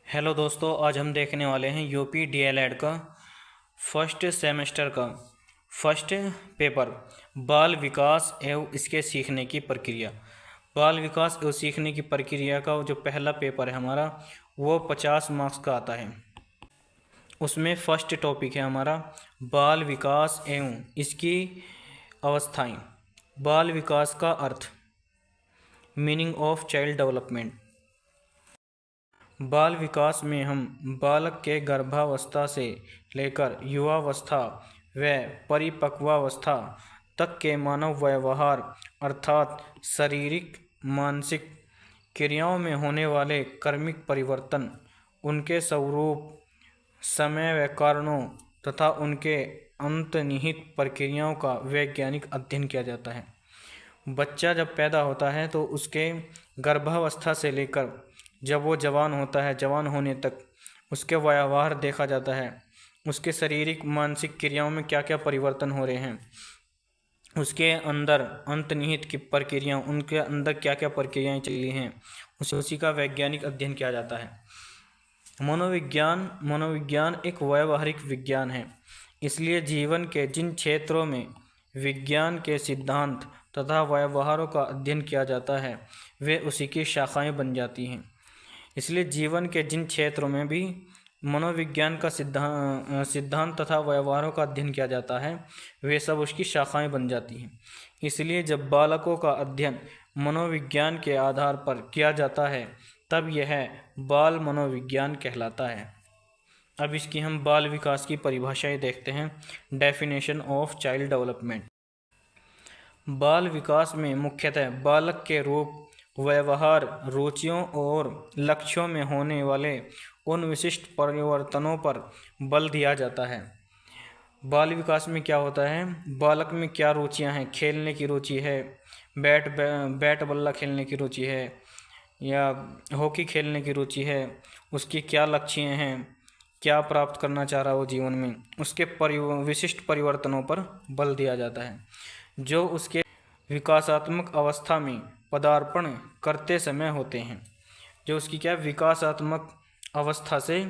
Hello दोस्तों, आज हम देखने वाले हैं यूपी डीएलएड का फर्स्ट सेमेस्टर का फर्स्ट पेपर बाल विकास एवं इसके सीखने की प्रक्रिया। बाल विकास एवं सीखने की प्रक्रिया का जो पहला पेपर है हमारा वो 50 मार्क्स का आता है। उसमें फर्स्ट टॉपिक है हमारा बाल विकास एवं इसकी अवस्थाएं। बाल विकास का अर्थ, मीनिंग ऑफ चाइल्ड डेवलपमेंट। बाल विकास में हम बालक के गर्भावस्था से लेकर युवावस्था व परिपक्वावस्था तक के मानव व्यवहार अर्थात शारीरिक मानसिक क्रियाओं में होने वाले कर्मिक परिवर्तन, उनके स्वरूप, समय व कारणों तथा उनके अंतर्निहित प्रक्रियाओं का वैज्ञानिक अध्ययन किया जाता है। बच्चा जब पैदा होता है तो उसके गर्भावस्था से लेकर जब वो जवान होता है, जवान होने तक उसके व्यवहार देखा जाता है। उसके शारीरिक मानसिक क्रियाओं में क्या क्या परिवर्तन हो रहे हैं, उसके अंदर अंतर्निहित की प्रक्रियाएं, उनके अंदर क्या क्या प्रक्रियाएं चल रही हैं, उसी का वैज्ञानिक अध्ययन किया जाता है। मनोविज्ञान एक व्यावहारिक विज्ञान है, इसलिए जीवन के जिन क्षेत्रों में विज्ञान के सिद्धांत तथा व्यवहारों का अध्ययन किया जाता है वे उसी की शाखाएं बन जाती हैं। इसलिए जीवन के जिन क्षेत्रों में भी मनोविज्ञान का सिद्धांत तथा व्यवहारों का अध्ययन किया जाता है वे सब उसकी शाखाएं बन जाती हैं। इसलिए जब बालकों का अध्ययन मनोविज्ञान के आधार पर किया जाता है तब यह बाल मनोविज्ञान कहलाता है। अब इसकी हम बाल विकास की परिभाषाएं देखते हैं। Definition of child development. बाल विकास में मुख्यतः बालक के रूप, व्यवहार, रुचियों और लक्ष्यों में होने वाले उन विशिष्ट परिवर्तनों पर बल दिया जाता है। बाल विकास में क्या होता है, बालक में क्या रुचियां हैं, खेलने की रुचि है, बैट बल्ला खेलने की रुचि है या हॉकी खेलने की रुचि है, उसकी क्या लक्ष्य हैं, क्या प्राप्त करना चाह रहा है वो जीवन में, उसके विशिष्ट परिवर्तनों पर बल दिया जाता है जो उसके विकासात्मक अवस्था में पदार्पण करते समय होते हैं। जो उसकी क्या विकासात्मक अवस्था से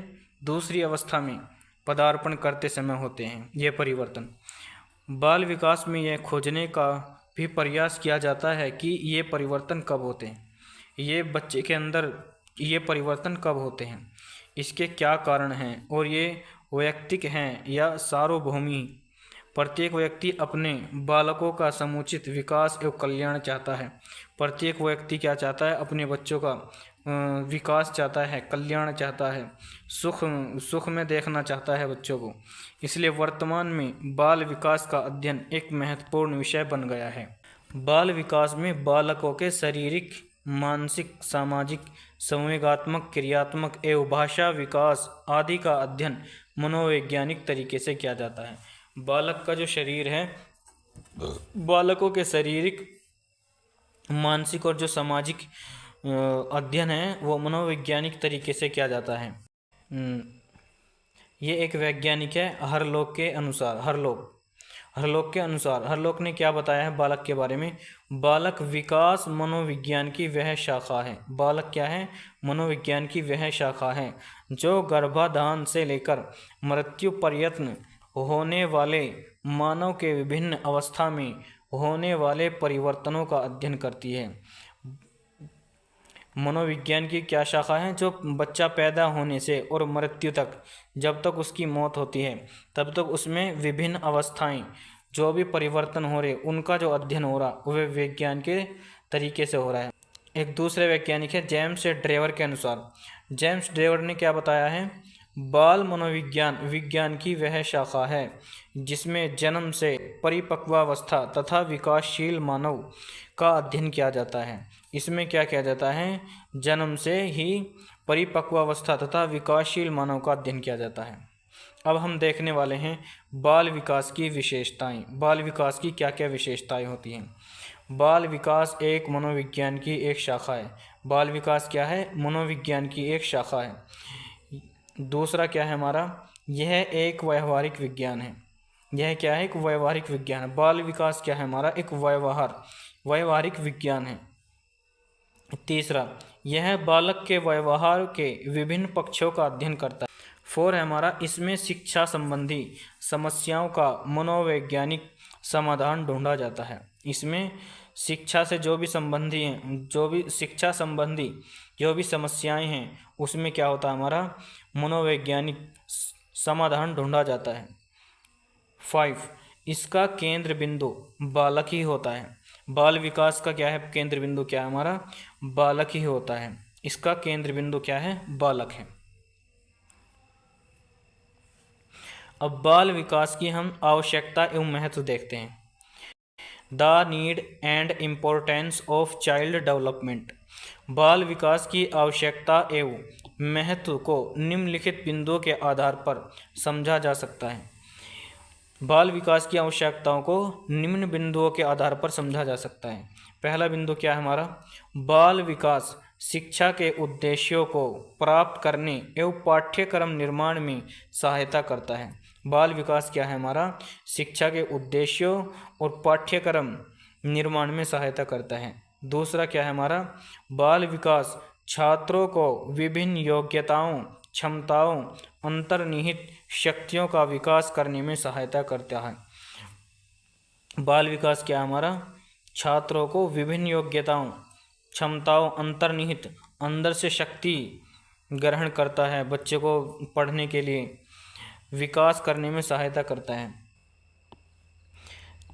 दूसरी अवस्था में पदार्पण करते समय होते हैं ये परिवर्तन। बाल विकास में यह खोजने का भी प्रयास किया जाता है कि ये परिवर्तन कब होते हैं, ये बच्चे के अंदर ये परिवर्तन कब होते हैं, इसके क्या कारण हैं और ये वैयक्तिक हैं या सार्वभौमी। प्रत्येक व्यक्ति अपने बालकों का समुचित विकास एवं कल्याण चाहता है। प्रत्येक व्यक्ति क्या चाहता है, अपने बच्चों का विकास चाहता है, कल्याण चाहता है, सुख में देखना चाहता है बच्चों को। इसलिए वर्तमान में बाल विकास का अध्ययन एक महत्वपूर्ण विषय बन गया है। बाल विकास में बालकों के शारीरिक, मानसिक, सामाजिक, संवेगात्मक, क्रियात्मक एवं भाषा विकास आदि का अध्ययन मनोवैज्ञानिक तरीके से किया जाता है। बालक का जो शरीर है, बालकों के शारीरिक, मानसिक और जो सामाजिक अध्ययन है वो मनोवैज्ञानिक तरीके से किया जाता है। ये एक वैज्ञानिक है हरलोक के अनुसार। हरलोक ने क्या बताया है बालक के बारे में, बालक विकास मनोविज्ञान की वह शाखा है। बालक क्या है, मनोविज्ञान की वह शाखा है जो गर्भाधान से लेकर मृत्यु पर्यंत होने वाले मानव के विभिन्न अवस्था में होने वाले परिवर्तनों का अध्ययन करती है। मनोविज्ञान की क्या शाखा है, जो बच्चा पैदा होने से और मृत्यु तक, जब तक उसकी मौत होती है तब तक उसमें विभिन्न अवस्थाएं जो भी परिवर्तन हो रहे उनका जो अध्ययन हो रहा वह विज्ञान के तरीके से हो रहा है। एक दूसरे वैज्ञानिक है जेम्स ड्रेवर के अनुसार। जेम्स ड्रेवर ने क्या बताया है, बाल मनोविज्ञान विज्ञान की वह शाखा है जिसमें जन्म से परिपक्वावस्था तथा विकासशील मानव का अध्ययन किया जाता है। इसमें क्या किया जाता है, जन्म से ही परिपक्वावस्था तथा विकासशील मानव का अध्ययन किया जाता है। अब हम देखने वाले हैं बाल विकास की विशेषताएं। बाल विकास की क्या क्या विशेषताएं होती हैं। बाल विकास एक मनोविज्ञान की एक शाखा है। बाल विकास क्या है, मनोविज्ञान की एक शाखा है। दूसरा क्या है हमारा, यह एक व्यवहारिक विज्ञान है। यह क्या है, एक व्यवहारिक विज्ञान है। बाल विकास क्या है हमारा, एक व्यवहारिक विज्ञान है। तीसरा, यह बालक के व्यवहार के विभिन्न पक्षों का अध्ययन करता है। 4 है हमारा, इसमें शिक्षा संबंधी समस्याओं का मनोवैज्ञानिक समाधान ढूंढा जाता है। इसमें शिक्षा से जो भी संबंधी हैं, जो भी शिक्षा संबंधी जो भी समस्याएं हैं, उसमें क्या होता है हमारा मनोवैज्ञानिक समाधान ढूंढा जाता है। 5, इसका केंद्र बिंदु बालक ही होता है। बाल विकास का क्या है केंद्र बिंदु, क्या है हमारा बालक ही होता है। इसका केंद्र बिंदु क्या है, बालक है। अब बाल विकास की हम आवश्यकता एवं महत्व देखते हैं। The need and importance of child development. बाल विकास की आवश्यकता एवं महत्व को निम्नलिखित बिंदुओं के आधार पर समझा जा सकता है। बाल विकास की आवश्यकताओं को निम्न बिंदुओं के आधार पर समझा जा सकता है। पहला बिंदु क्या है हमारा, बाल विकास शिक्षा के उद्देश्यों को प्राप्त करने एवं पाठ्यक्रम निर्माण में सहायता करता है। बाल विकास क्या है हमारा, शिक्षा के उद्देश्यों और पाठ्यक्रम निर्माण में सहायता करता है। दूसरा क्या है हमारा, बाल विकास छात्रों को विभिन्न योग्यताओं, क्षमताओं, अंतर्निहित शक्तियों का विकास करने में सहायता करता है। बाल विकास क्या है हमारा, छात्रों को विभिन्न योग्यताओं, क्षमताओं, अंतर्निहित अंदर से शक्ति ग्रहण करता है, बच्चे को पढ़ने के लिए विकास करने में सहायता करता है।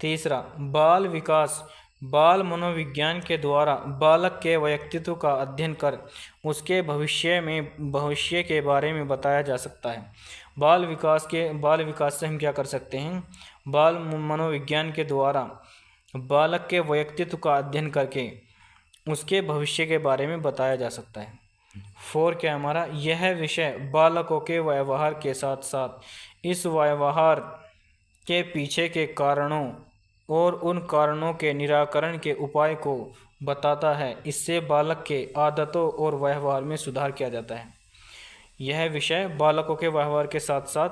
तीसरा, बाल विकास बाल मनोविज्ञान के द्वारा बालक के व्यक्तित्व का अध्ययन कर उसके भविष्य के बारे में बताया जा सकता है। बाल विकास से हम क्या कर सकते हैं, बाल मनोविज्ञान के द्वारा बालक के व्यक्तित्व का अध्ययन करके उसके भविष्य के बारे में बताया जा सकता है। 4 क्या हमारा, यह विषय बालकों के व्यवहार के साथ साथ इस व्यवहार के पीछे के कारणों और उन कारणों के निराकरण के उपाय को बताता है। इससे बालक के आदतों और व्यवहार में सुधार किया जाता है। यह विषय बालकों के व्यवहार के साथ साथ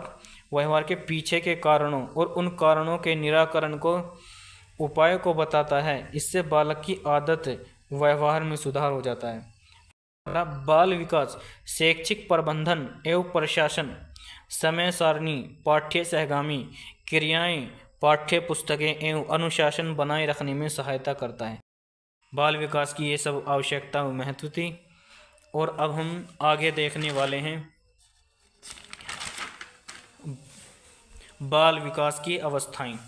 व्यवहार के पीछे के कारणों और उन कारणों के निराकरण को उपाय को बताता है। इससे बालक की आदत व्यवहार में सुधार हो जाता है। बाल विकास शैक्षिक प्रबंधन एवं प्रशासन, समय सारणी, पाठ्य सहगामी क्रियाएं, पाठ्य पुस्तकें एवं अनुशासन बनाए रखने में सहायता करता है। बाल विकास की ये सब आवश्यकता व महत्व थी। और अब हम आगे देखने वाले हैं बाल विकास की अवस्थाएं।